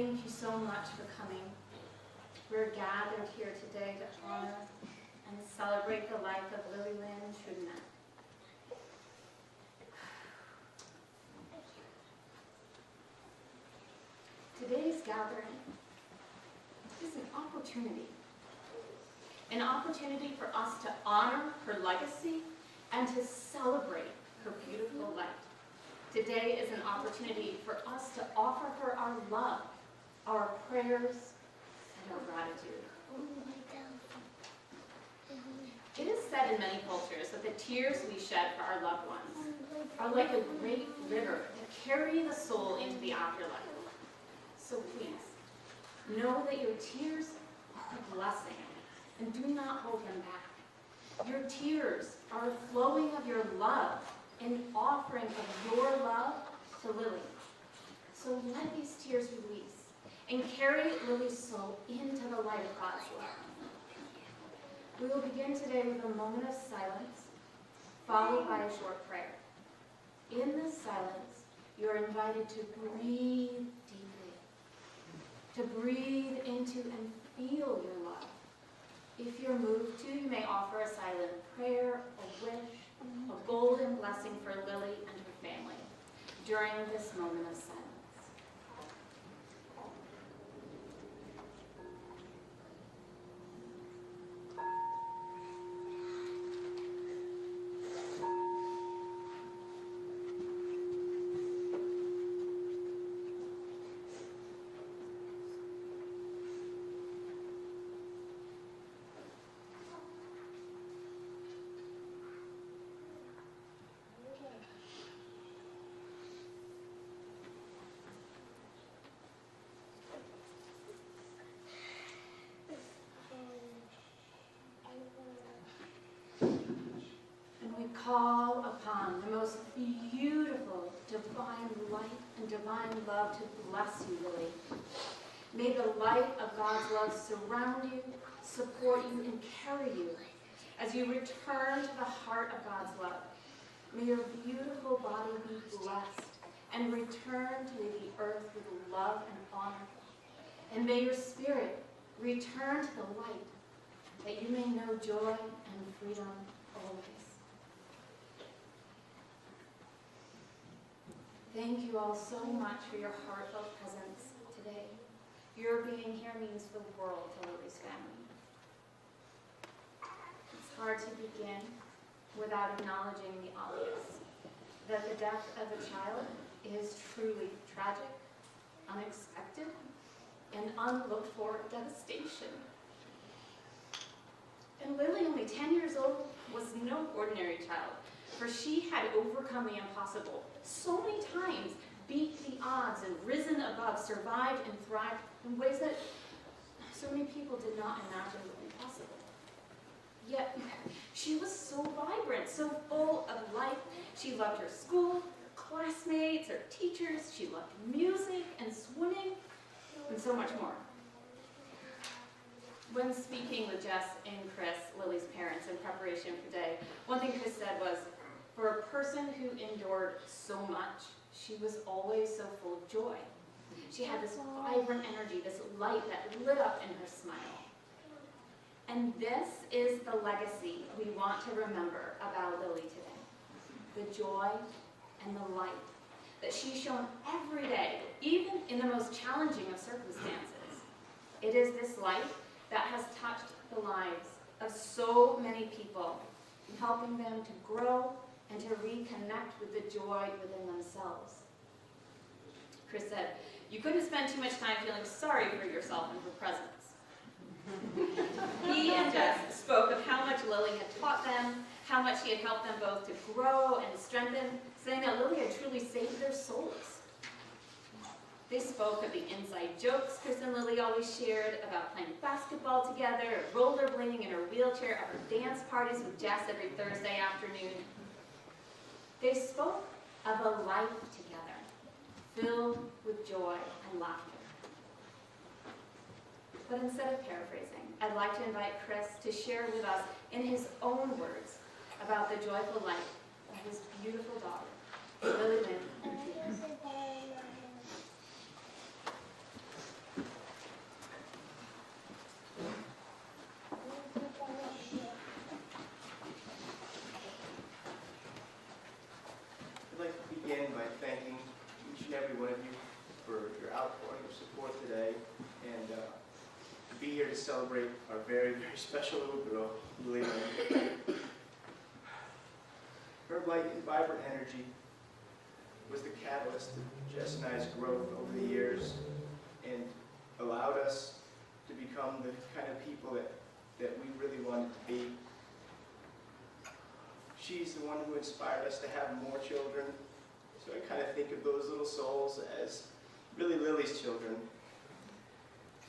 thank you so much for coming. We're gathered here today to honor and celebrate the life of Lily-Lynn Trudnak. Today's gathering is an opportunity for us to honor her legacy and to celebrate her beautiful life. Today is an opportunity for us to offer her our love, our prayers, and our gratitude. It is said in many cultures that the tears we shed for our loved ones are like a great river that carry the soul into the afterlife. So please, know that your tears are a blessing, and do not hold them back. Your tears are a flowing of your love, an offering of your love to Lily. So let these tears release and carry Lily's soul into the light of God's love. We will begin today with a moment of silence, followed by a short prayer. In this silence, you are invited to breathe deeply, to breathe into and feel your love. If you're moved to, you may offer a silent prayer, a wish, a golden blessing for Lily and her family during this moment of silence. Call upon the most beautiful divine light and divine love to bless you, Lily. May the light of God's love surround you, support you, and carry you as you return to the heart of God's love. May your beautiful body be blessed and return to the earth with love and honor. And may your spirit return to the light, that you may know joy and freedom always. Thank you all so much for your heartfelt presence today. Your being here means the world to Lily's family. It's hard to begin without acknowledging the obvious, that the death of a child is truly tragic, unexpected, and unlooked for devastation. And Lily, only 10 years old, was no ordinary child, for she had overcome the impossible so many times, beat the odds and risen above, survived and thrived in ways that so many people did not imagine would be possible. Yet she was so vibrant, so full of life. She loved her school, her classmates, her teachers. She loved music and swimming and so much more. When speaking with Jess and Chris, Lily's parents, in preparation for today, one thing Chris said was, for a person who endured so much, she was always so full of joy. She had this vibrant energy, this light that lit up in her smile. And this is the legacy we want to remember about Lily today. The joy and the light that she's shown every day, even in the most challenging of circumstances. It is this light that has touched the lives of so many people, helping them to grow and to reconnect with the joy within themselves. Chris said, you couldn't spend too much time feeling sorry for yourself in her presence. He and Jess spoke of how much Lily had taught them, how much he had helped them both to grow and strengthen, saying that Lily had truly saved their souls. They spoke of the inside jokes Chris and Lily always shared about playing basketball together, or rollerblading in her wheelchair, of her dance parties with Jess every Thursday afternoon. They spoke of a life together, filled with joy and laughter. But instead of paraphrasing, I'd like to invite Chris to share with us, in his own words, about the joyful life of his beautiful daughter, Lily-Lynn Trudnak. to celebrate our very, very special little girl, Lily-Lynn. Her light and vibrant energy was the catalyst of Jess and I's growth over the years and allowed us to become the kind of people that we really wanted to be. She's the one who inspired us to have more children. So I kind of think of those little souls as really Lily's children.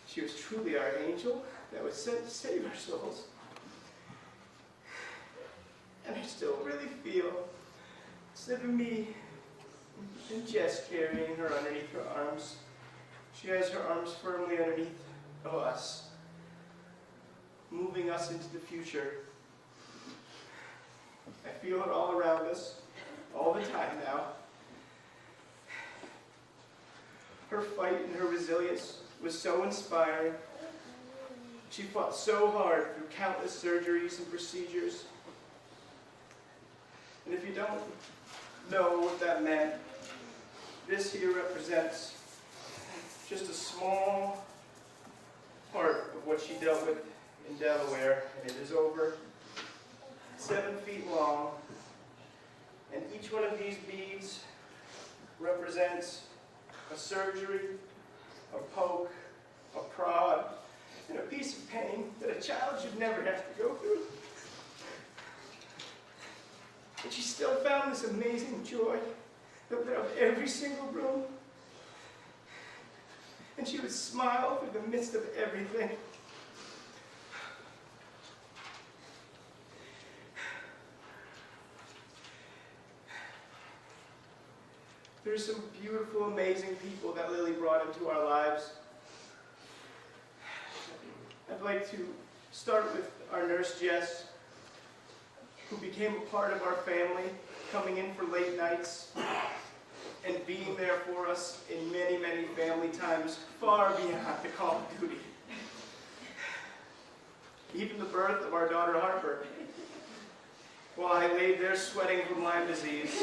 She was truly our angel that was sent to save our souls. And I still really feel, instead of me and Jess carrying her underneath her arms, she has her arms firmly underneath of us, moving us into the future. I feel it all around us, all the time now. Her fight and her resilience was so inspiring. She fought so hard through countless surgeries and procedures. And if you don't know what that meant, this here represents just a small part of what she dealt with in Delaware, and it is over 7 feet long, and each one of these beads represents a surgery, a poke, a prod, and a piece of pain that a child should never have to go through. But she still found this amazing joy that lit up every single room, and she would smile through the midst of everything. There's some beautiful, amazing people that Lily brought into our lives. I'd like to start with our nurse, Jess, who became a part of our family, coming in for late nights and being there for us in many, many family times, far beyond the call of duty. Even the birth of our daughter, Harper, while I laid there sweating from Lyme disease.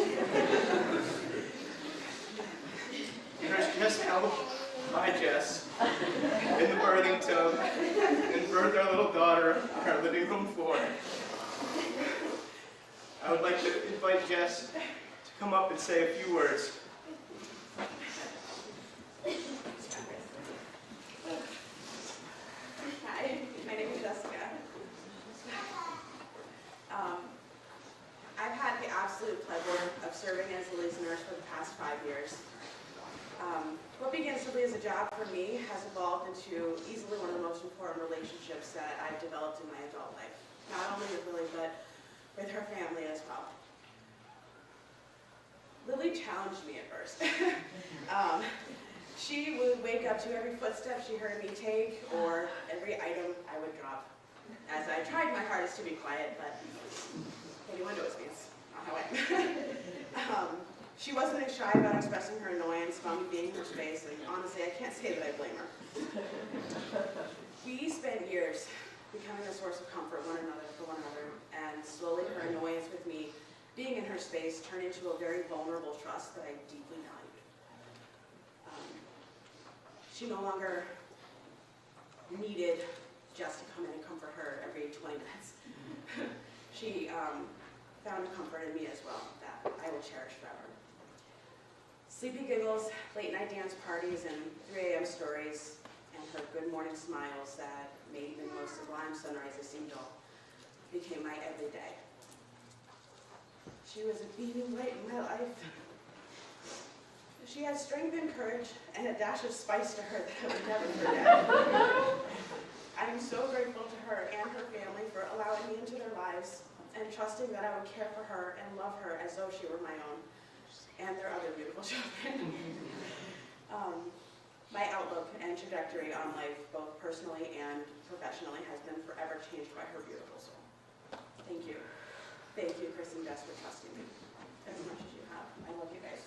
Nurse Jess helped my Jess in the birthing tub and birthed our little daughter on our living room floor. I would like to invite Jess to come up and say a few words. Hi, my name is Jessica. I've had the absolute pleasure of serving as Lily's nurse for the past 5 years. What began simply as a job for me has evolved into easily one of the most important relationships that I've developed in my adult life. Not only with Lily, but with her family as well. Lily challenged me at first. She would wake up to every footstep she heard me take or every item I would drop. As I tried my hardest to be quiet, but anyone knows me, it's not how I am. She wasn't as shy about expressing her annoyance about me being in her space, and honestly, I can't say that I blame her. We spent years becoming a source of comfort for one another, and slowly her annoyance with me being in her space turned into a very vulnerable trust that I deeply valued. She no longer needed just to come in and comfort her every 20 minutes. She found comfort in me as well that I will cherish forever. Sleepy giggles, late night dance parties, and 3 a.m. stories, and her good morning smiles that made even the most sublime sunrises seem dull, became my everyday. She was a beaming light in my life. She had strength and courage and a dash of spice to her that I would never forget. I am so grateful to her and her family for allowing me into their lives and trusting that I would care for her and love her as though she were my own, and their other beautiful children. My outlook and trajectory on life, both personally and professionally, has been forever changed by her beautiful soul. Thank you. Thank you, Chris and Jess, for trusting me as much as you have. I love you guys.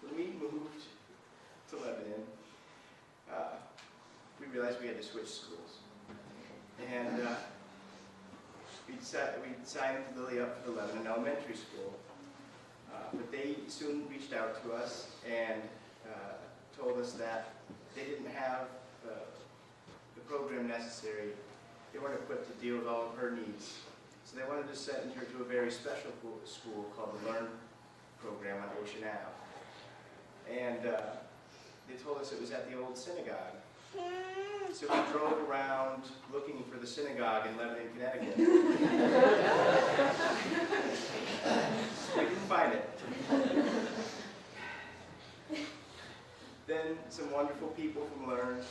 When we moved to Lebanon, we realized we had to switch schools. And we signed Lily up for the Lebanon Elementary School. But they soon reached out to us and told us that they didn't have the program necessary. They weren't equipped to deal with all of her needs. So they wanted to send her to a very special school called the Learn program on Ocean Ave. And they told us it was at the old synagogue. So we drove around looking for the synagogue in Lebanon, Connecticut. We didn't find it. Then some wonderful people from Learn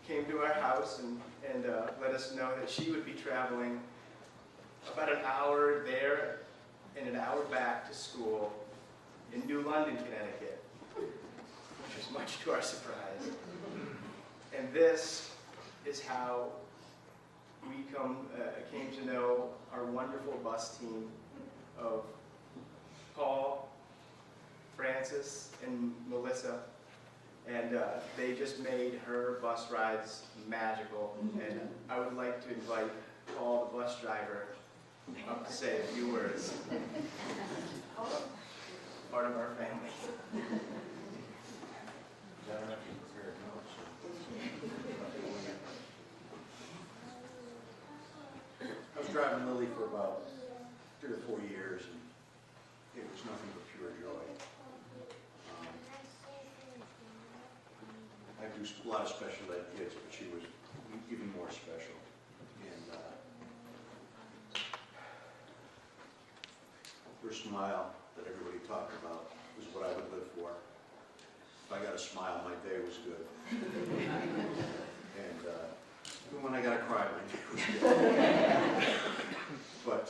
came to our house and let us know that she would be traveling about an hour there and an hour back to school in New London, Connecticut, which was much to our surprise. And this is how we came to know our wonderful bus team of Paul, Francis, and Melissa. And they just made her bus rides magical. And I would like to invite Paul, the bus driver, up to say a few words. Part of our family. I was driving Lily for about 3 or 4 years, and it was nothing but pure joy. I do a lot of special ed kids, but she was even more special. And her smile that everybody talked about was what I would live for. If I got a smile, my day was good. And even when I got a cry, my day was good. But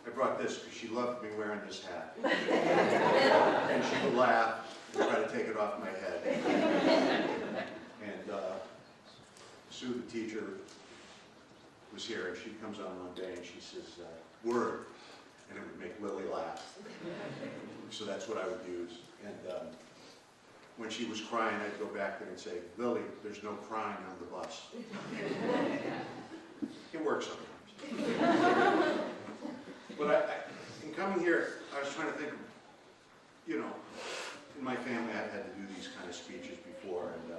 I brought this because she loved me wearing this hat. And she would laugh and try to take it off my head. And Sue, the teacher, was here, and she comes on one day and she says, "Word," and it would make Lily laugh. So that's what I would use. And when she was crying, I'd go back there and say, "Lily, there's no crying on the bus." It works sometimes. But in coming here, I was trying to think of, in my family I've had to do these kind of speeches before, and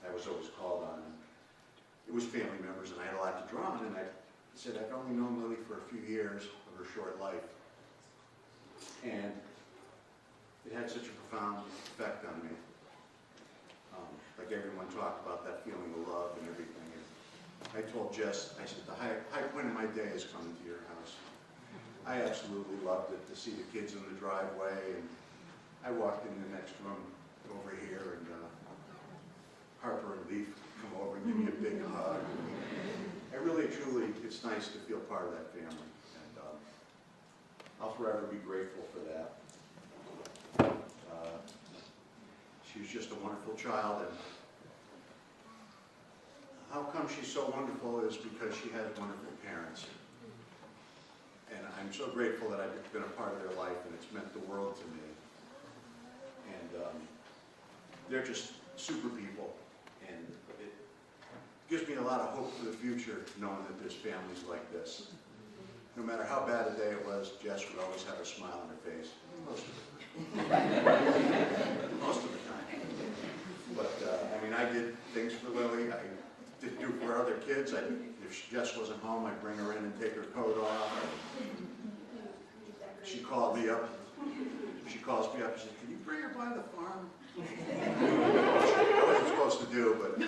I was always called on. It was family members, and I had a lot to draw on, and I said, I've only known Lily for a few years of her short life. And it had such a profound effect on me. Like everyone talked about that feeling of love and everything. And I told Jess, I said, the high point of my day is coming to your house. I absolutely loved it, to see the kids in the driveway, and I walked in the next room over here, and Harper and Leaf come over and give me a big hug. I really, truly, it's nice to feel part of that family, and I'll forever be grateful for that. She was just a wonderful child, and how come she's so wonderful is because she has wonderful parents. And I'm so grateful that I've been a part of their life, and it's meant the world to me. And they're just super people, and it gives me a lot of hope for the future, knowing that there's families like this. No matter how bad a day it was, Jess would always have a smile on her face. Most of the time. Most of the time. But, I did things for Lily. I did do for other kids. If Jess wasn't home, I'd bring her in and take her coat off. She called me up. She calls me up and says, "Can you bring her by the farm?" I wasn't supposed to do, but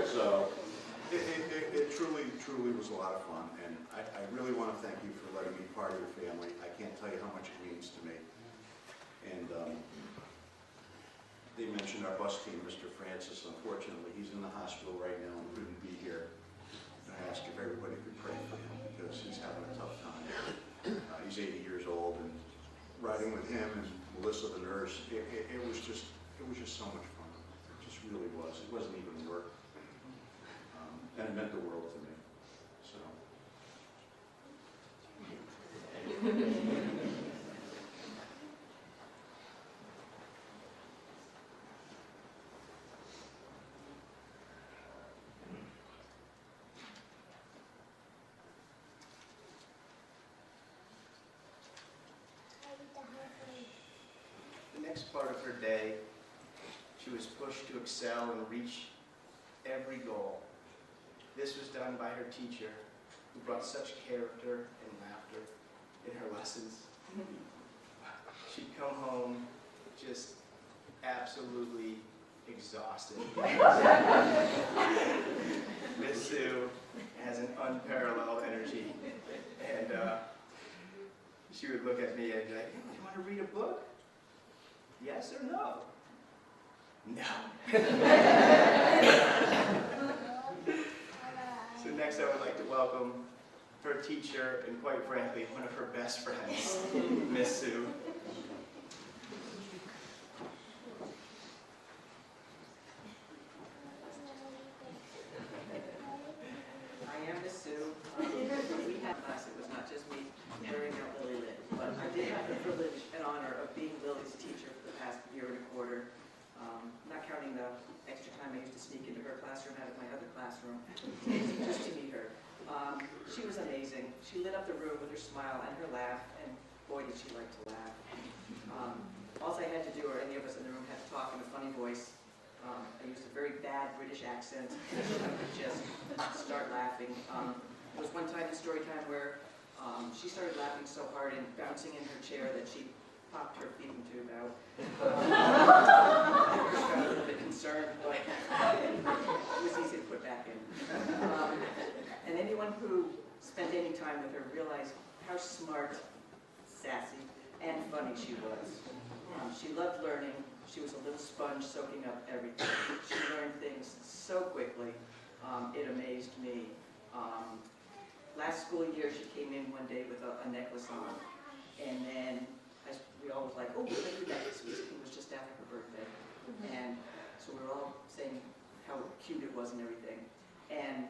so it truly was a lot of fun. And I really want to thank you for letting me be part of your family. I can't tell you how much it means to me. And they mentioned our bus team, Mr. Francis. Unfortunately, he's in the hospital right now and couldn't be here. And I asked if everybody could pray for him because he's having a tough time. He's 80 years old, and riding with him and Melissa, the nurse, it was just so much fun. It just really was. It wasn't even work, and it meant the world to me. So. next part of her day, she was pushed to excel and reach every goal. This was done by her teacher, who brought such character and laughter in her lessons. She'd come home just absolutely exhausted. Miss Sue has an unparalleled energy, and she would look at me and be like, "Do you want to read a book? Yes or no?" No. So next I would like to welcome her teacher and, quite frankly, one of her best friends, Miss Sue. I am Miss Sue. We had class, it was not just me wearing out Lily-Lynn, but I did have the privilege and honor of being Lily's teacher for the past year and a quarter, not counting the extra time I used to sneak into her classroom out of my other classroom just to meet her. She was amazing. She lit up the room with her smile and her laugh, and boy did she like to laugh. All I had to do, or any of us in the room had to talk in a funny voice. I used a very bad British accent. I would just start laughing. There was one time in story time where she started laughing so hard and bouncing in her chair that she popped her feeding tube out. I got a little bit concerned, but it was easy to put back in. And anyone who spent any time with her realized how smart, sassy, and funny she was. She loved learning. She was a little sponge soaking up everything. She learned things so quickly. It amazed me. Last school year, she came in one day with a necklace on. And then we all was like, "Oh, we're going to do necklace." It was just after her birthday. And so we were all saying how cute it was and everything. And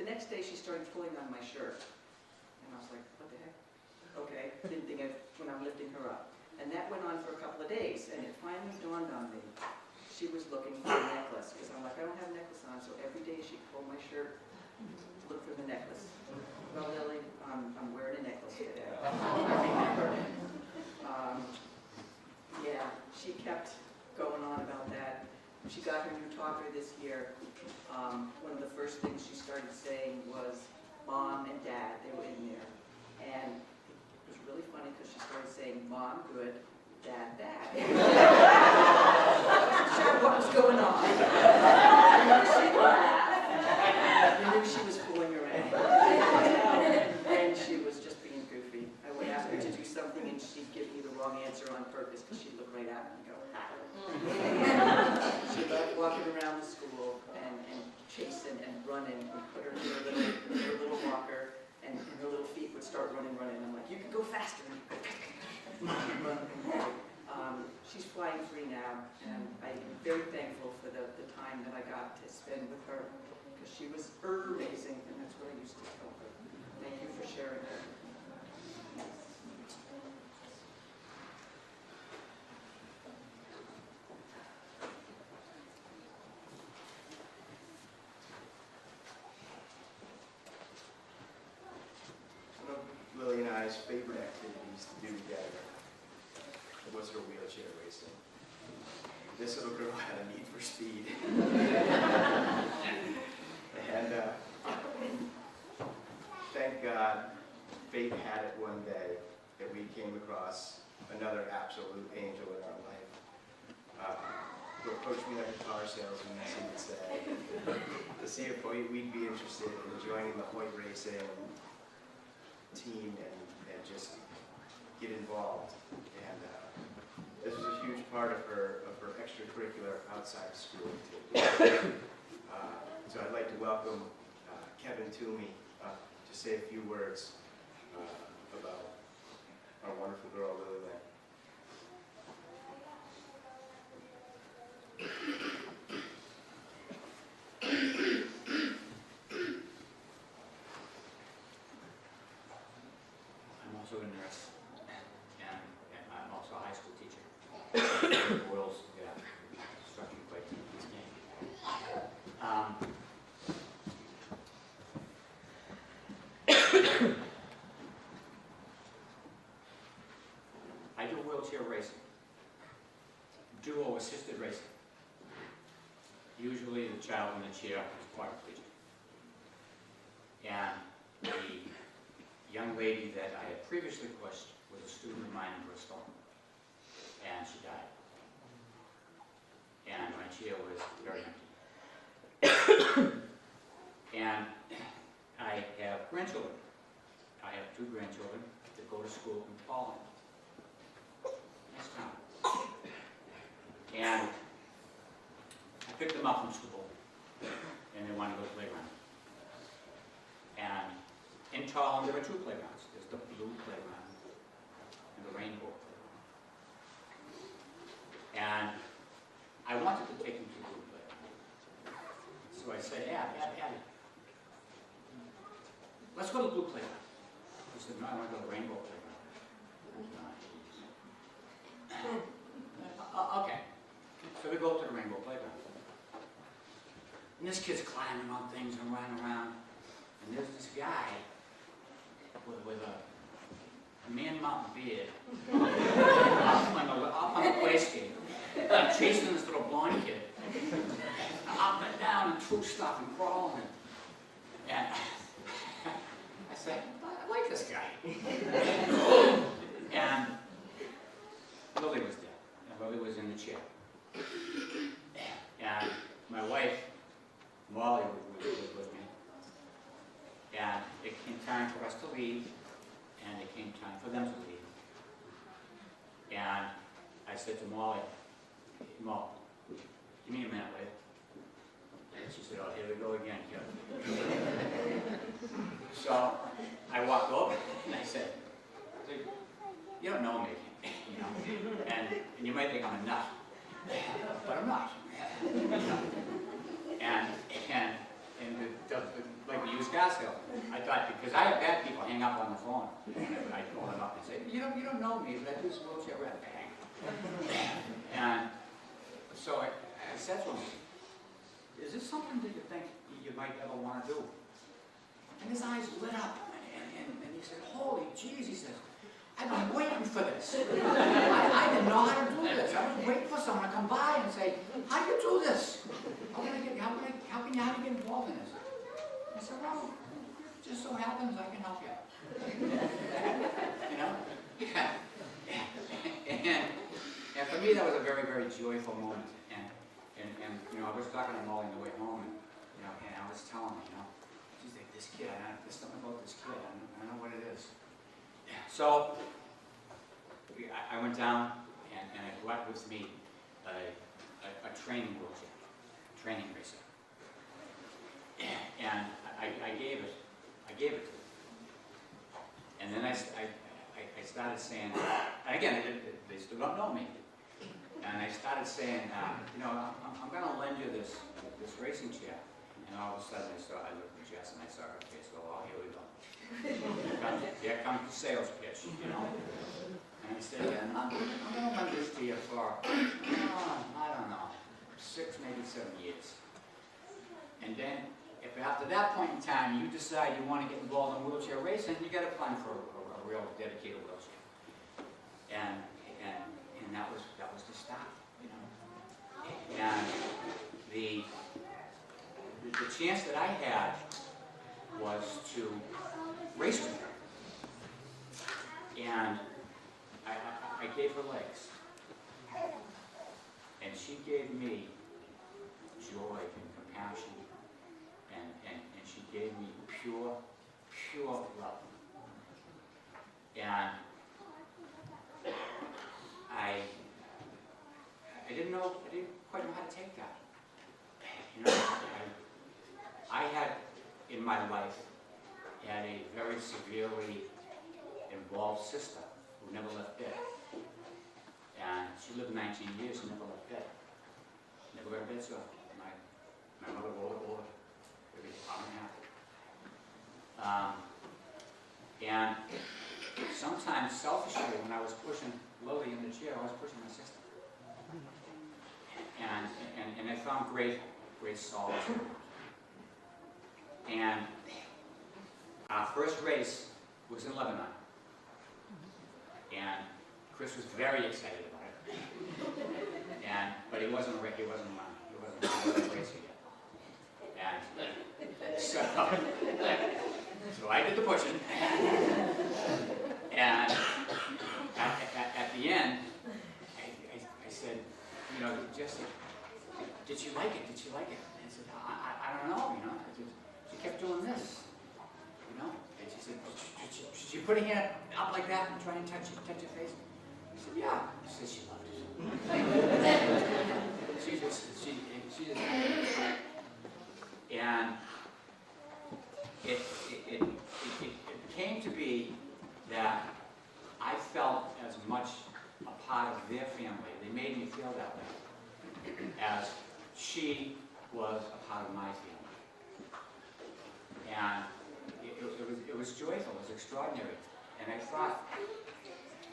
the next day, she started pulling on my shirt. And I was like, "What the heck?" Okay, didn't think of when I'm lifting her up. And that went on for a couple of days, and it finally dawned on me. She was looking for a necklace, because I'm like, I don't have a necklace on, so every day she'd pull my shirt to look for the necklace. Well, Lily, I'm wearing a necklace today. I remember. Yeah, she kept going on about that. She got her new talker this year. One of the first things she started saying was, "Mom and Dad," they were in there. And it was really funny because she started saying, "Mom, good, Dad, bad." I wasn't sure what was going on. She laughed. I knew she was fooling around. And she was just being goofy. I would ask her to do something and she'd give me the wrong answer on purpose because she'd look right at me and go, "Ha." She loved walking around the school and chasing and running. We put her in her little walker. And her little feet would start running. I'm like, "You can go faster." She's flying free now, and I'm very thankful for the time that I got to spend with her, because she was amazing, and that's what I used to tell her. Thank you for sharing that. Lily and I's favorite activities to do together was her wheelchair racing. This little girl had a need for speed. And thank God fate had it one day that we came across another absolute angel in our life. Who approached me like a car salesman, as he would say, to see if we'd be interested in joining the Hoyt racing team and just get involved. And this was a huge part of her extracurricular outside of school activities. So I'd like to welcome Kevin Toomey to say a few words about our wonderful girl, Lily-Lynn. I'm also a nurse, and I'm also a high school teacher. The world's struck me quite deep this game. I usually the child in the chair is quadriplegic. And the young lady that I had previously pushed was a student of mine in Bristol, and she died. And my chair was very empty. And I have grandchildren. I have 2 grandchildren that go to school in Poland. Nice town. And I picked them up from school, and they wanted to go to the playground. And in Tallinn, there are 2 playgrounds. There's the blue playground and the rainbow playground. And I wanted to take them to the blue playground. So I said, Abby, let's go to the blue playground. He said, no, I want to go to the rainbow playground. Okay. So we go up to the rainbow playground. And this kid's climbing on things and running around. And there's this guy with a man-mountain beard up on the play skate, chasing this little blonde kid. Up and down and through stuff and crawling. And I said, I like this guy. And Lily was there. And Lily was in the chair. And my wife, Molly, was with me. And it came time for us to leave, and it came time for them to leave. And I said to Molly, Mo, give me a minute, will you? And she said, oh, here we go again, Kevin. So I walked over, and I said, you don't know me, you know, and you might think I'm a nut, but I'm not. You know? And like the used car sale, I thought, because I have had people hang up on the phone, and I'd call them up and say, you don't know me, but I do this wheelchair rep, bang. And so I said to him, is this something that you think you might ever want to do? And his eyes lit up, and he said, holy jeez, he says, I've been waiting for this. I didn't know how to do this. I was waiting for someone to come by and say, how do you do this? How can you get involved in this? I said, well, it just so happens I can help you. You know? And for me, that was a very, very joyful moment. And you know, I was talking to Molly on the way home, and you know, and I was telling her, you know, she's like, this kid, there's something about this kid, I don't know what it is. So I went down, and I brought with me a training wheelchair, training racer. And I gave it to him. And then I started saying, and again, they still don't know me. And I started saying, you know, I'm going to lend you this racing chair. And all of a sudden I looked at Jess and I saw her face go, oh, here we go. Here comes the sales pitch, you know. And I said, yeah, I'm going to lend this to you for, I don't know, 6, maybe 7 years. And then, if after that point in time you decide you want to get involved in wheelchair racing, you got to plan for a real dedicated wheelchair. And that was the start, you know. And the chance that I had was to race with her. And I gave her legs. And she gave me joy and compassion. And she gave me pure love. And I didn't quite know how to take that. You know, I had in my life had a very severely involved sister who never left bed. And she lived 19 years and never left bed. Never got a bed sore. My mother rolled over every hour and a half. And sometimes selfishly, when I was pushing Lily in the chair, I was pushing my sister. And I found great solace in it. And our first race was in Lebanon. And Chris was very excited about it. But he wasn't racing. did she like it? And I said, I don't know, you know. She kept doing this, you know. And she said, should you put a hand up like that and try and touch your face? I said, yeah. She said she loved it. she just and it came to be that I felt as much a part of their family, they made me feel that way, as she was a part of my family. And it was joyful, it was extraordinary. And I thought,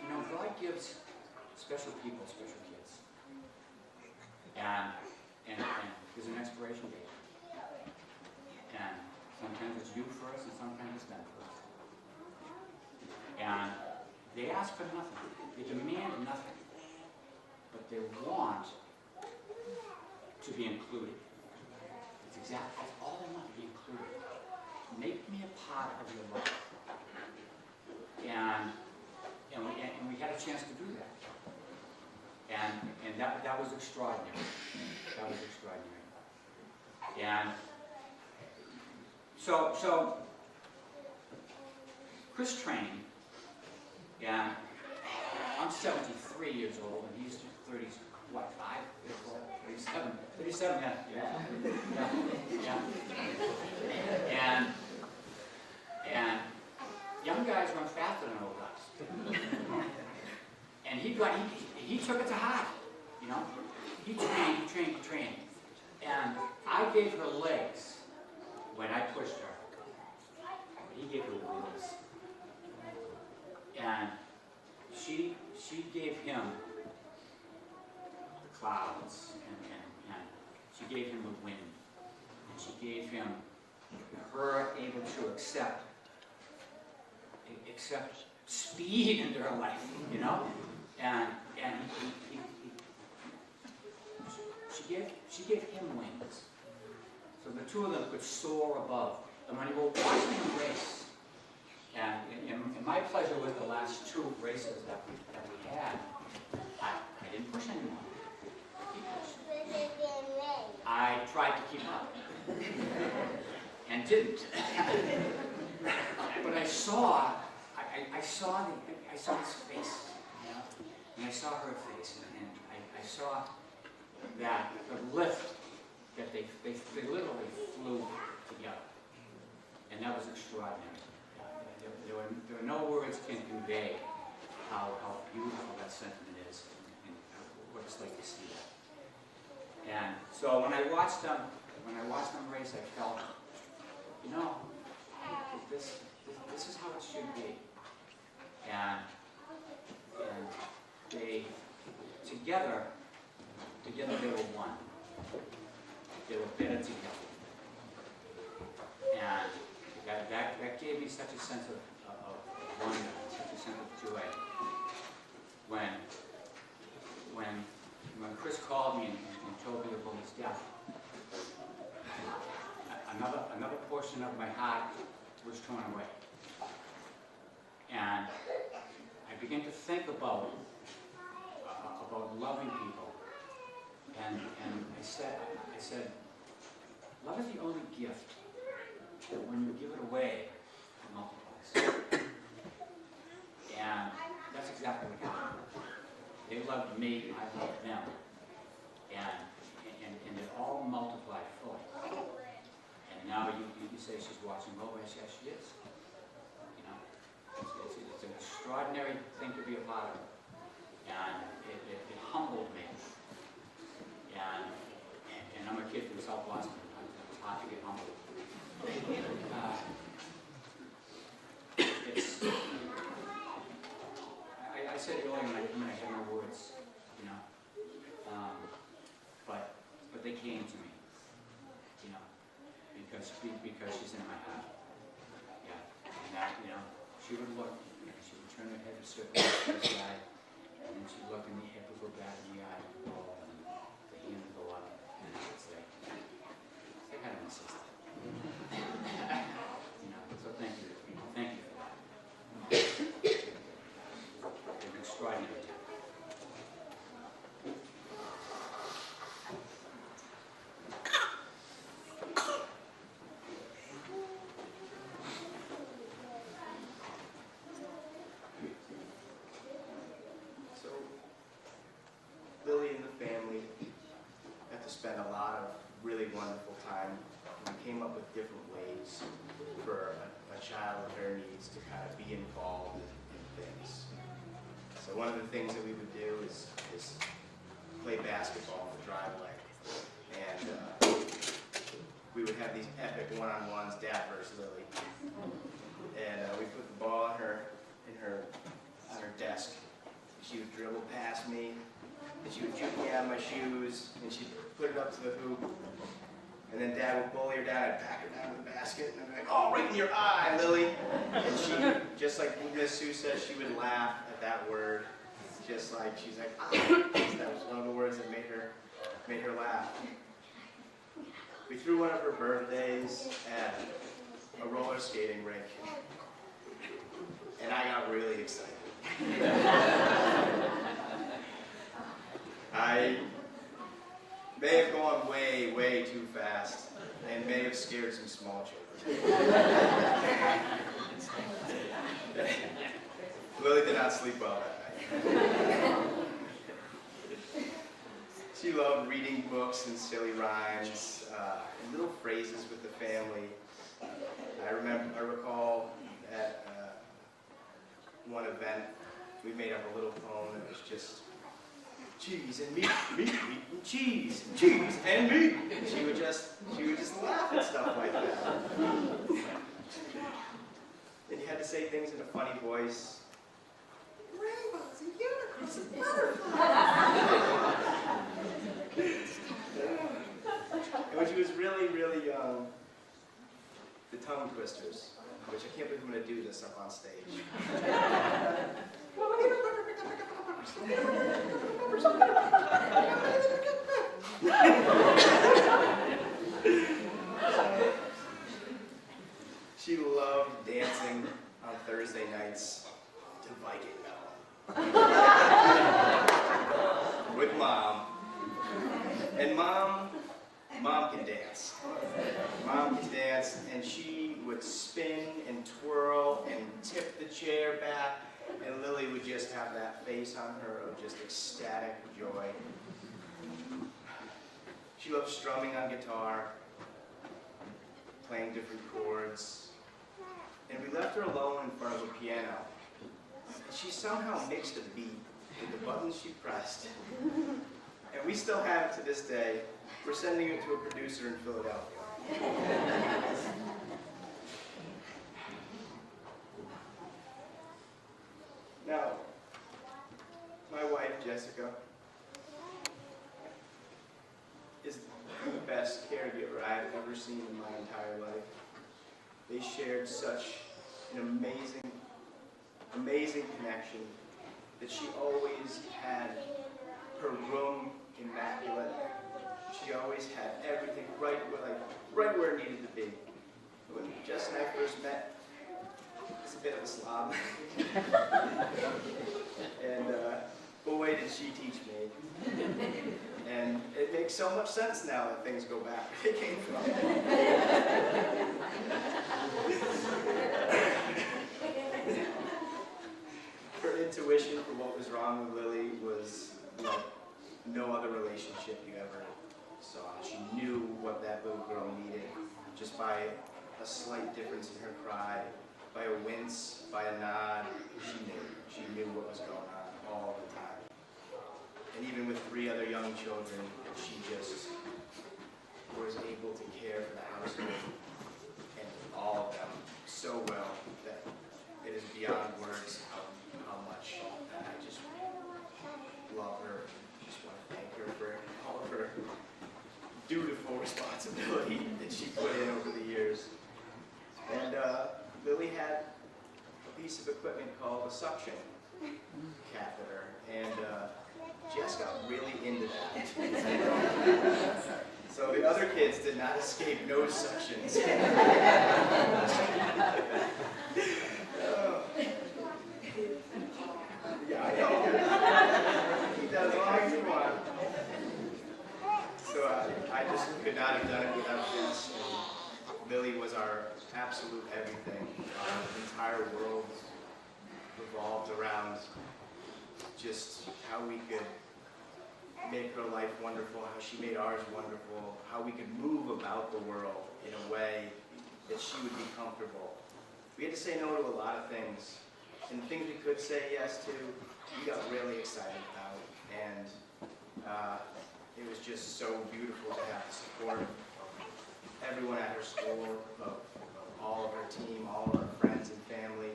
you know, God gives special people special kids. And there's an expiration date. And sometimes it's you first, and sometimes it's them first. And they ask for nothing. They demand nothing. But they want to be included. That's all they want, to be included. Make me a part of your life. And we had a chance to do that. And that was extraordinary. That was extraordinary. And so Chris trained, and I'm 73 years old, and he's 37, yeah. And young guys run faster than old guys. And he took it to heart, you know. He trained. And I gave her legs when I pushed her. He gave her wheels. And she gave him the clouds, and she gave him the wind, and she gave him her able to accept speed into her life, you know, and she gave him wings, so the two of them could soar above. And when you were watching him race, and my pleasure with the last two races that we had, I didn't push anyone. He pushed. I tried to keep up, and didn't. But I saw his face, you know, and I saw her face, and I saw that the lift that they literally flew together, and that was extraordinary. There are no words can convey how beautiful that sentiment is, and what it's like to see that. And so when I watched them race, I felt, you know, this is how it should be. And they together they were one. They were better together. And that gave me such a sense of wonder, such a sense of joy. When Chris called me and told me about his death, another portion of my heart was torn away. And I began to think about loving people. And I said, love is the only gift that when you give it away, it multiplies. And that's exactly what happened. They loved me, I loved them. And it all multiplied fully. And now you say she's watching over, yes, she is. You know, it's an extraordinary thing to be a part of. And it humbled me. And I'm a kid from South Boston. It's hard to get humbled. I said earlier when I had no words, you know, but they came to me, you know, because she's in my heart. Yeah, and that, you know, she would look, she would turn her head to circle to the side, and then she'd look, and the head would go back, and the eye would go, and the hand would go up, and I would say hi to my sister. You know, so thank you for that. It's an extraordinary time. lot of really wonderful time. We came up with different ways for a child with their needs to kind of be involved in things. So one of the things that we would do is play basketball for dry leg. And we would have these epic one-on-ones, Dad versus Lily. And we put the ball on her desk. She would dribble past me, and she would juke me out of my shoes, and she'd put it up to the hoop. And then Dad would bully her down, I'd back her down to the basket, and I'd be like, oh, right in your eye, Lily. And she, just like Miss Sue says, she would laugh at that word. Just like, she's like, ah. That was one of the words that made her laugh. We threw one of her birthdays at a roller skating rink. And I got really excited. I may have gone way, way too fast and may have scared some small children. Lily did not sleep well that night. She loved reading books and silly rhymes and little phrases with the family. I recall at one event, we made up a little poem that was just cheese and meat, meat, meat and cheese and meat. And she would just laugh at stuff like that. And you had to say things in a funny voice. Rainbows and unicorns and butterflies. And when she was really, really young, the tongue twisters, which I can't believe I'm going to do this up on stage. She loved dancing on Thursday nights to Viking Bell with Mom. And Mom can dance. Mom can dance, and she would spin and twirl and tip the chair back, and Lily would just have that face on her of just ecstatic joy. She loved strumming on guitar, playing different chords, and we left her alone in front of a piano. And she somehow mixed a beat with the buttons she pressed, and we still have it to this day. We're sending it to a producer in Philadelphia. Now, my wife, Jessica, is the best caregiver I've ever seen in my entire life. They shared such an amazing, amazing connection that she always had her room immaculate. She always had everything right where it needed to be. When Jess and I first met, it's a bit of a slob. And boy, did she teach me. And it makes so much sense now that things go back where they came from. Her intuition for what was wrong with Lily was like no other relationship you ever saw. She knew what that little girl needed just by a slight difference in her cry, by a wince, by a nod. She knew what was going on all the time. And even with 3 other young children, she just was able to care for the household and all of them so well that it is beyond words how much I just love her. Just want to thank her for all of her dutiful responsibility that she put in over the years. And Lily had a piece of equipment called a suction catheter, and Jess got really into that. So the other kids did not escape nose suctions. Yeah, I know. Keep that as long as you want. So I just could not have done it without Jess. And Lily was our absolute everything. Our entire world revolved around just how we could make her life wonderful, how she made ours wonderful, how we could move about the world in a way that she would be comfortable. We had to say no to a lot of things, and the things we could say yes to, we got really excited about, and it was just so beautiful to have the support of everyone at her school, of all of her team, all of her friends and family,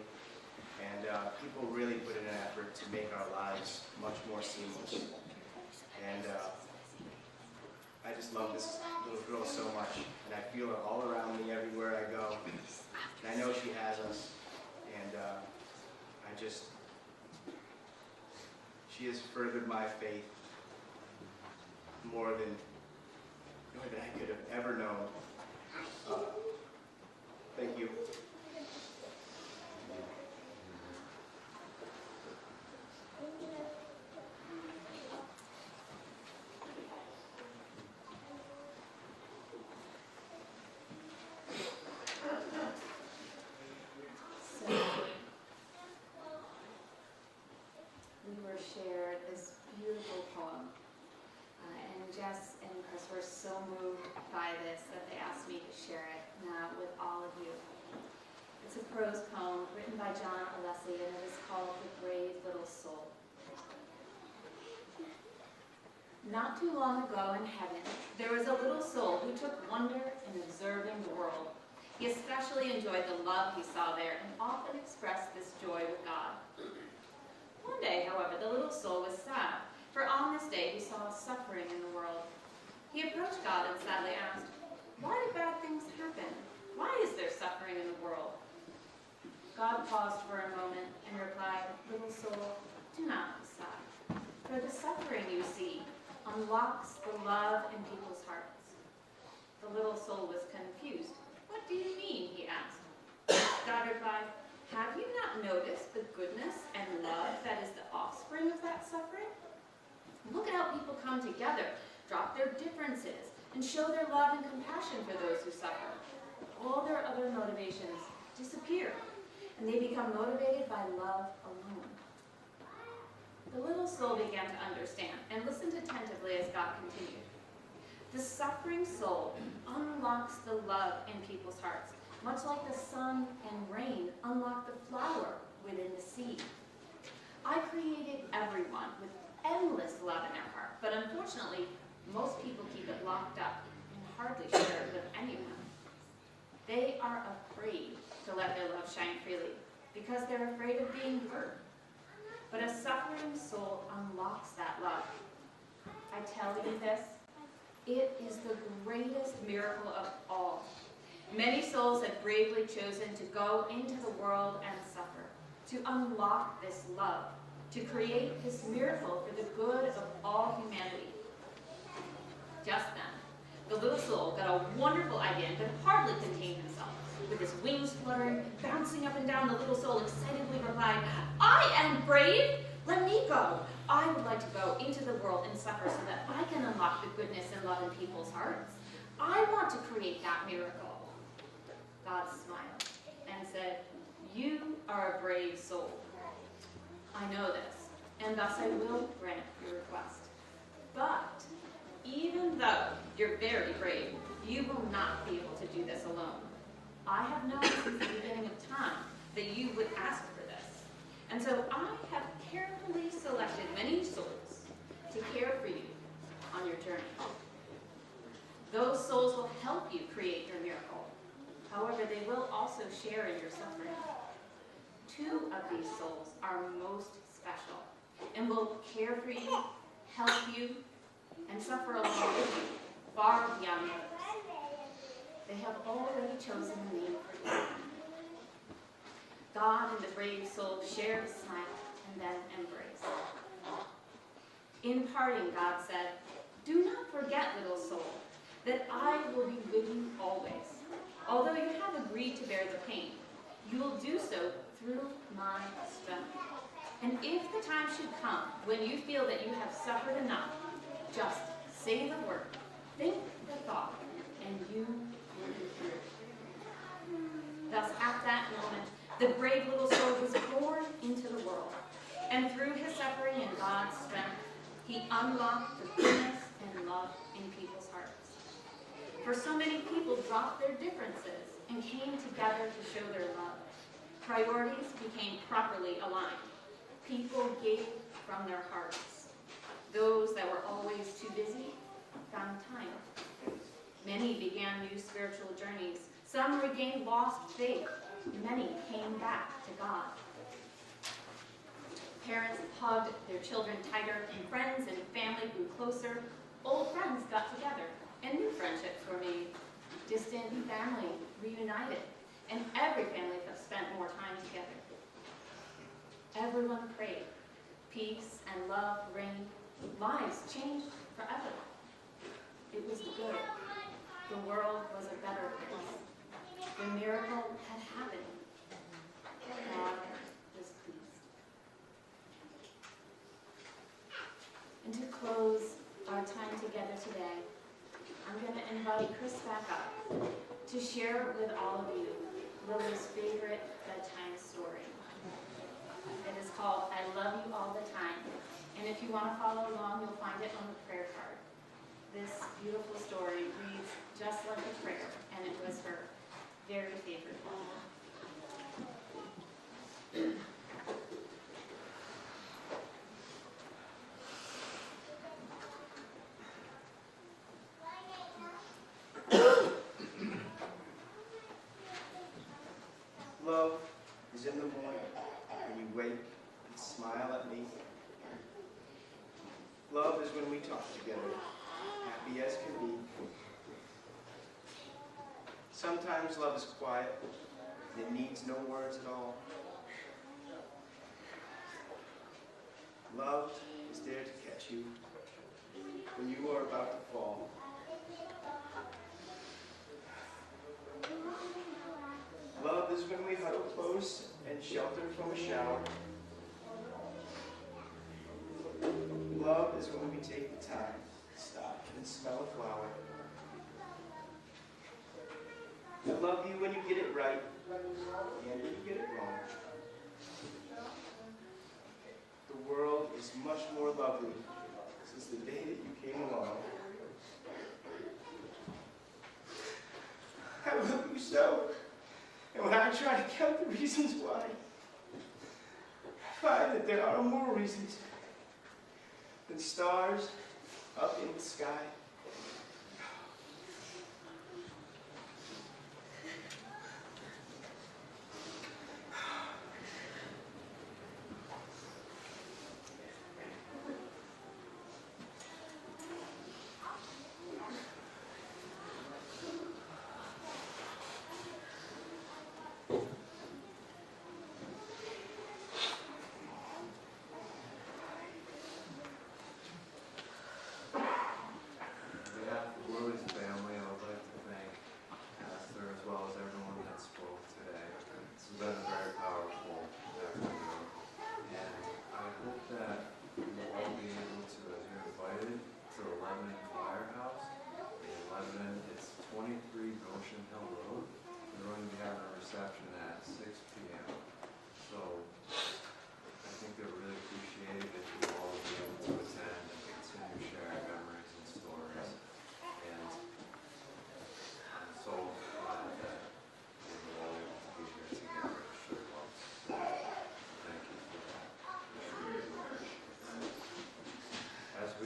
and people really put in an effort to make our lives much more seamless. And I just love this little girl so much, and I feel her all around me everywhere I go. And I know she has us, and she has furthered my faith more than I could have ever known. Thank you. Shared this beautiful poem, and Jess and Chris were so moved by this that they asked me to share it with all of you. It's a prose poem written by John Alessi, and it is called The Brave Little Soul. Not too long ago in heaven, there was a little soul who took wonder in observing the world. He especially enjoyed the love he saw there and often expressed this joy with God. One day, however, the little soul was sad, for on this day he saw suffering in the world. He approached God and sadly asked, "Why do bad things happen? Why is there suffering in the world?" God paused for a moment and replied, "Little soul, do not be sad, for the suffering you see unlocks the love in people's hearts." The little soul was confused. "What do you mean?" he asked. God replied, "Have you not noticed the goodness and love that is the offspring of that suffering? Look at how people come together, drop their differences, and show their love and compassion for those who suffer. All their other motivations disappear, and they become motivated by love alone." The little soul began to understand and listened attentively as God continued. The suffering soul unlocks the love in people's hearts, much like the sun and rain unlock the flower within the seed. I created everyone with endless love in their heart, but unfortunately, most people keep it locked up and hardly share it with anyone. They are afraid to let their love shine freely because they're afraid of being hurt. But a suffering soul unlocks that love. I tell you this, it is the greatest miracle of all. Many souls have bravely chosen to go into the world and suffer, to unlock this love, to create this miracle for the good of all humanity. Just then, the little soul got a wonderful idea and could hardly contain himself. With his wings fluttering and bouncing up and down, the little soul excitedly replied, "I am brave! Let me go. I would like to go into the world and suffer so that I can unlock the goodness and love in people's hearts. I want to create that miracle." God smiled and said, "You are a brave soul. I know this, and thus I will grant your request. But even though you're very brave, you will not be able to do this alone. I have known since the beginning of time that you would ask for this, and so I have carefully selected many souls to care for you on your journey. Those souls will help you create your miracle. However, they will also share in your suffering. 2 of these souls are most special and will care for you, help you, and suffer along with you, far beyond others. They have already chosen a name for you." God and the brave soul shared a smile and then embraced. In parting, God said, "Do not forget, little soul, that I will be with you always. Although you have agreed to bear the pain, you will do so through my strength. And if the time should come when you feel that you have suffered enough, just say the word, think the thought, and you will be free." Thus, at that moment, the brave little soul was born into the world. And through his suffering and God's strength, he unlocked the goodness and love in people's hearts. For so many people dropped their differences and came together to show their love. Priorities became properly aligned. People gave from their hearts. Those that were always too busy found time. Many began new spiritual journeys. Some regained lost faith. Many came back to God. Parents hugged their children tighter, and friends and family grew closer. Old friends got together, and new friendships were made. Distant family reunited, and every family spent more time together. Everyone prayed. Peace and love reigned. Lives changed forever. It was good. The world was a better place. The miracle had happened. God was pleased. And to close our time together today, I'm going to invite Chris back up to share with all of you Lily's favorite bedtime story. It is called I Love You All the Time. And if you want to follow along, you'll find it on the prayer card. This beautiful story reads just like a prayer, and it was her very favorite one. Love is in the morning when you wake and smile at me. Love is when we talk together, happy as can be. Sometimes love is quiet, and it needs no words at all. Love is there to catch you when you are about to fall. Love is when we huddle close and shelter from a shower. Love is when we take the time to stop and smell a flower. I love you when you get it right and when you get it wrong. The world is much more lovely since the day that you came along. I love you so. And when I try to count the reasons why, I find that there are more reasons than stars up in the sky.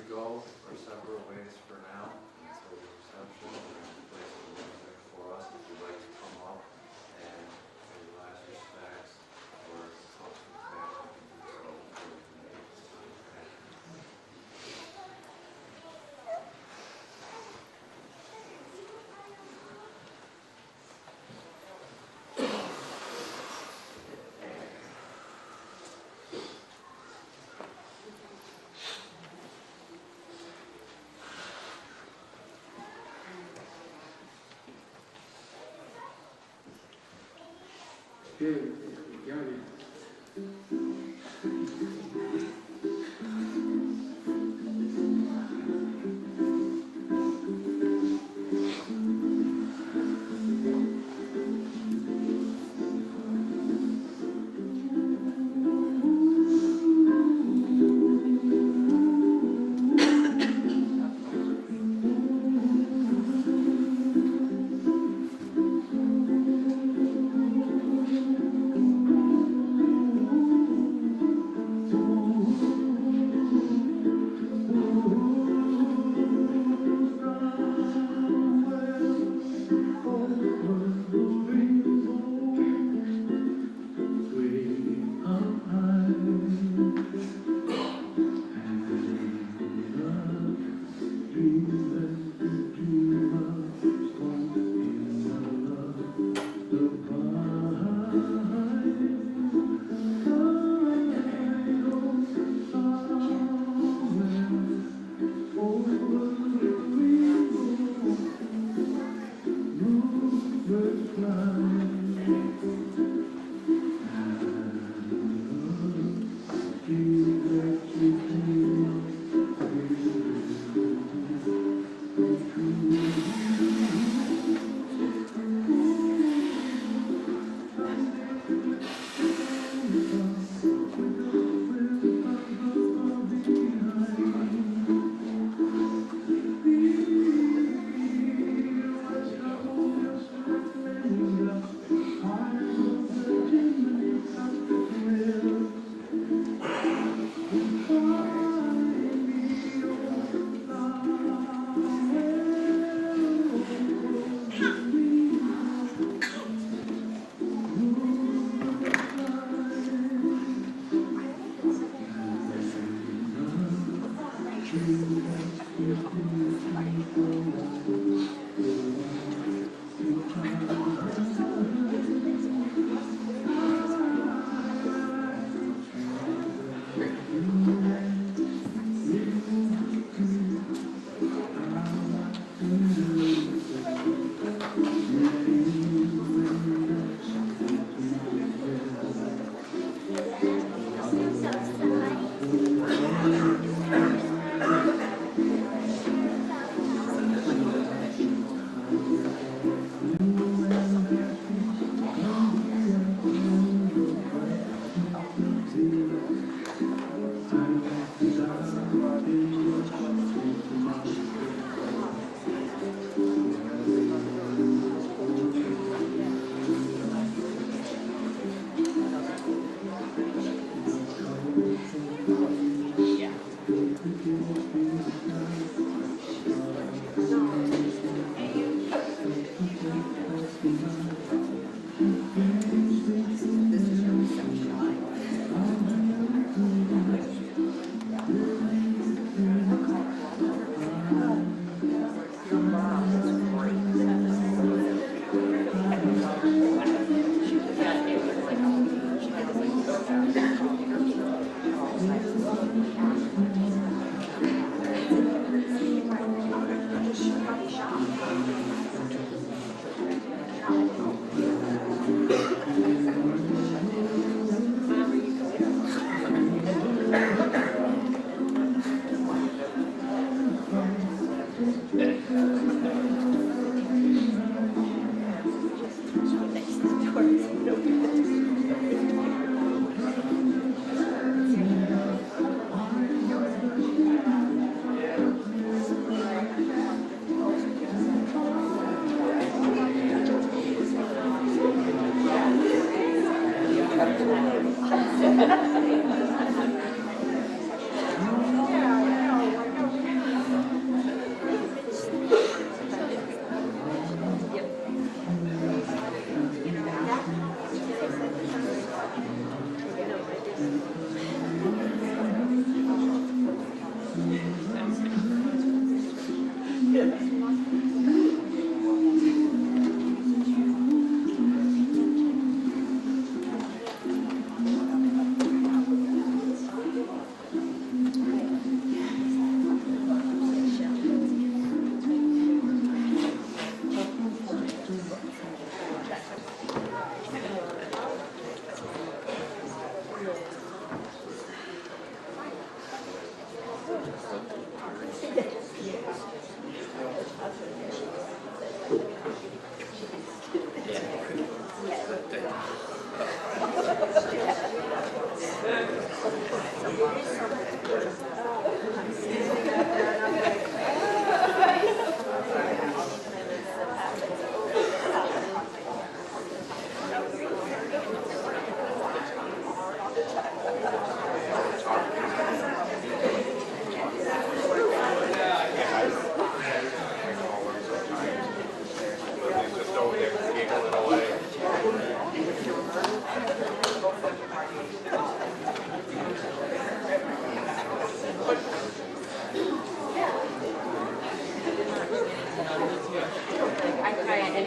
Go our separate ways for now until the reception. We're going to play some music for us if you'd like to come up and pay your last respects or talk to the family.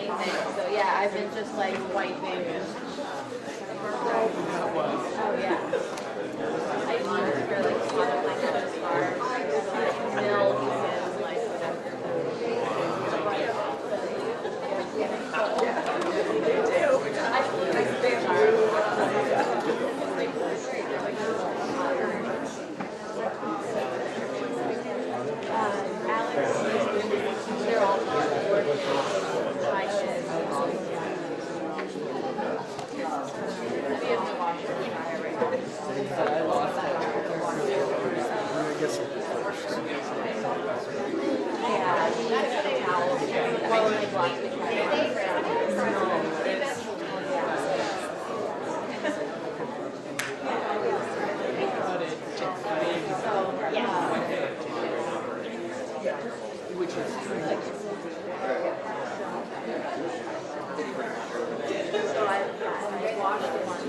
anything. So yeah, I've been just like wiping. Oh yeah. I used to really feel like it was hard. Like milk and like whatever. They're all working. My kids. We have to wash our dryer right now. Yeah, that's a towel. Well, like wash the Which is so I washed the one.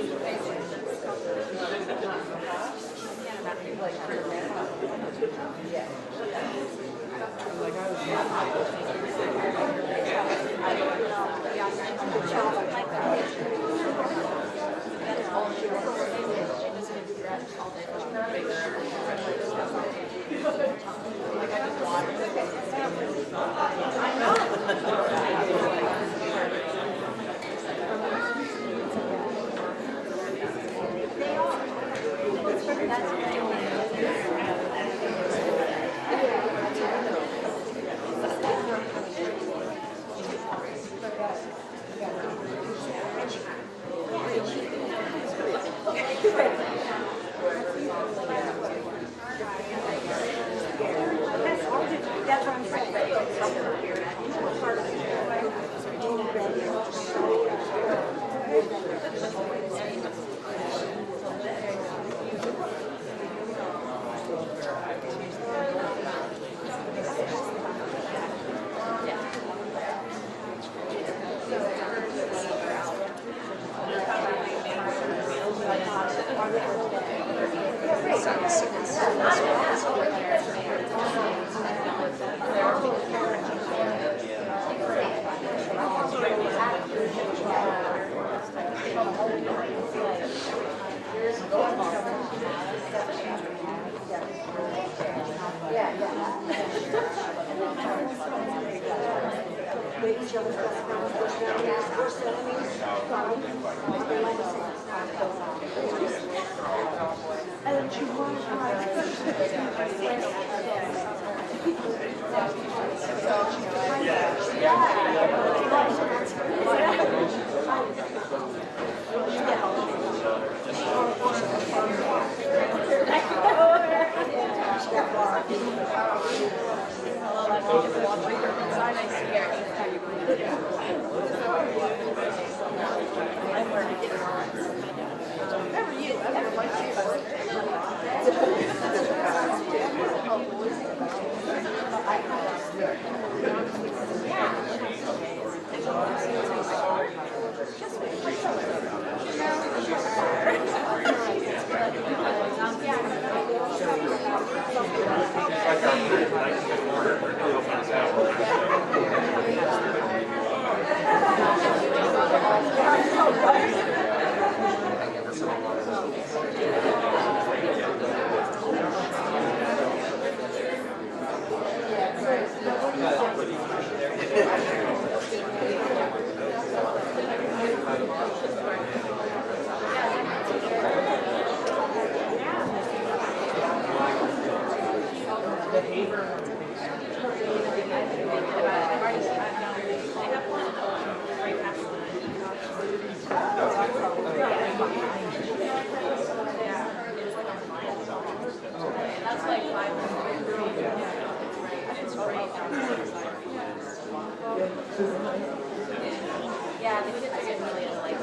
Yeah, the kids are getting really into like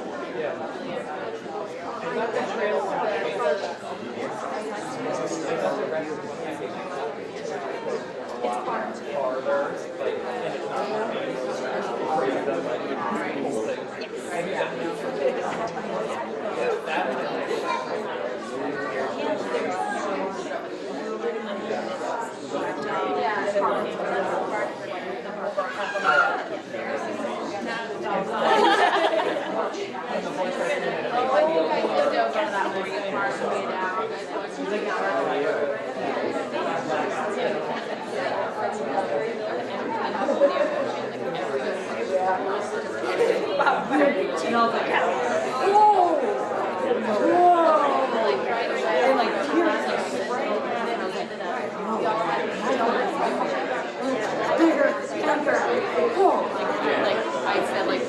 Like I said like 2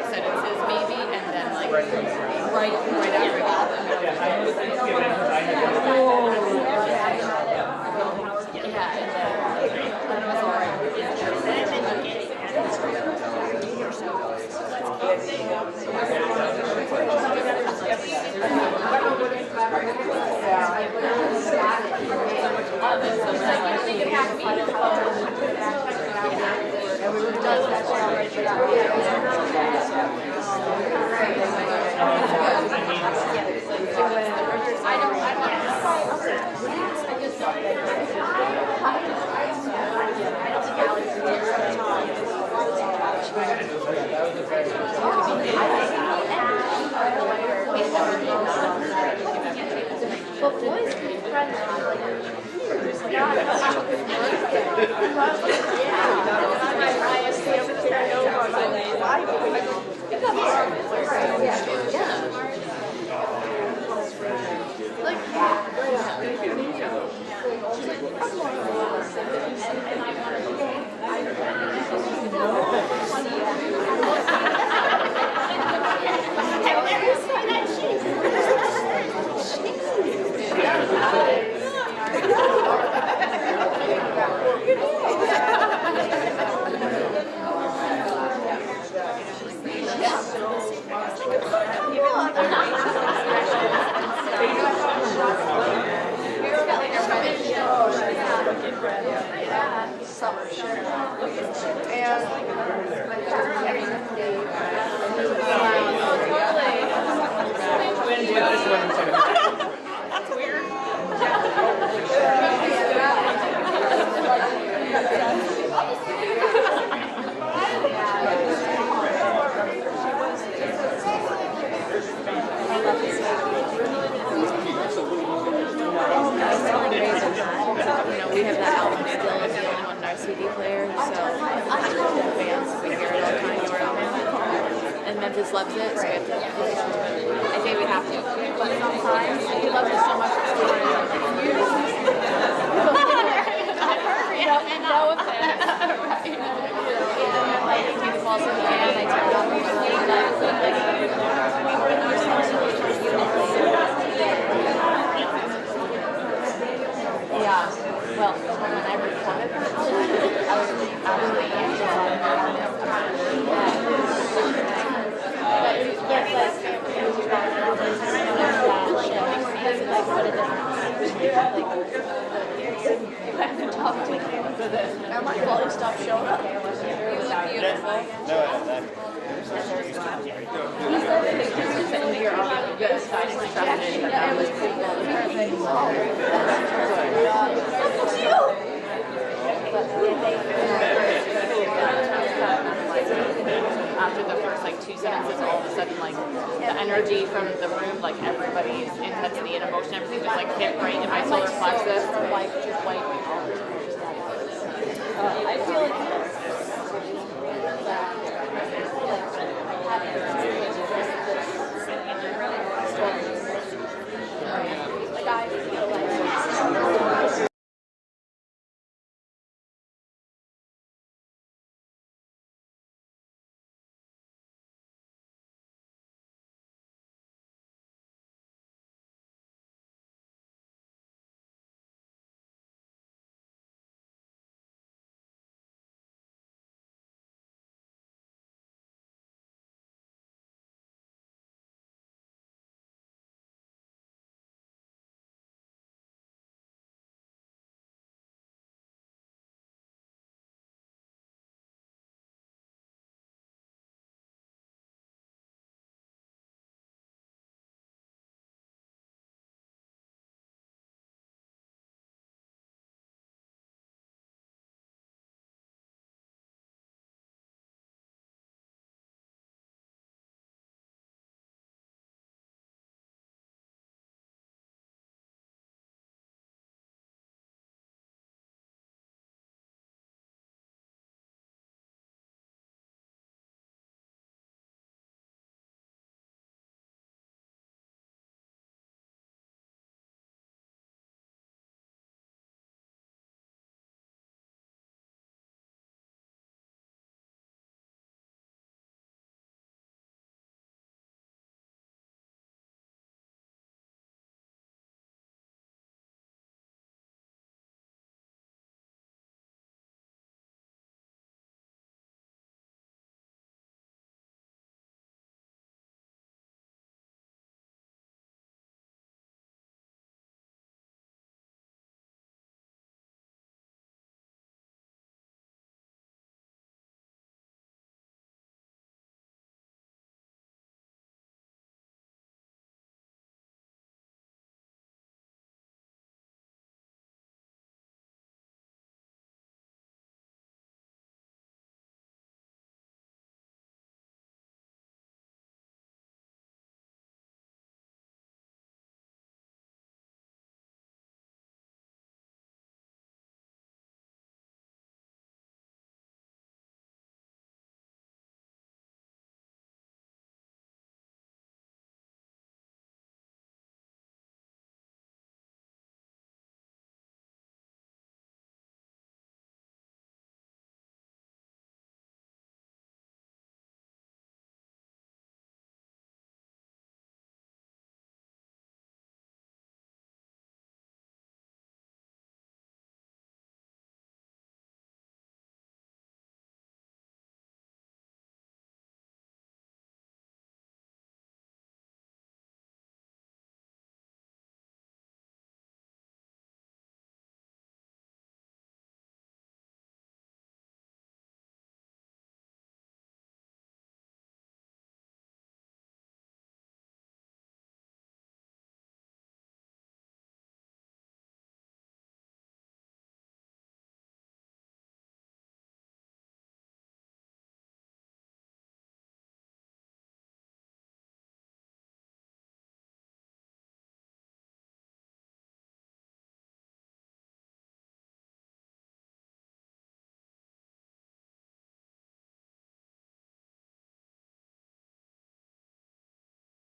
sentences maybe, and then like right after that. Yeah, and then was all right. But boys can be friends with like we have that album still as the only one in our CD player, so fans, we hear it all the time around him. And Memphis loves it, so we have to listen to it. I think we have to. But sometimes he loves it so much that we're no offense. Like, he falls in the band, I turn up and yeah, well, when I recorded that, I was and my volume stopped showing up. You look beautiful. He said the pictures in your audio good size like that. Yeah, it was pretty good. After the first like 2 sentences, all of a sudden like the energy from the room, like everybody's intensity and emotion, everything just like hit right in my solar plexus. Like just like I feel like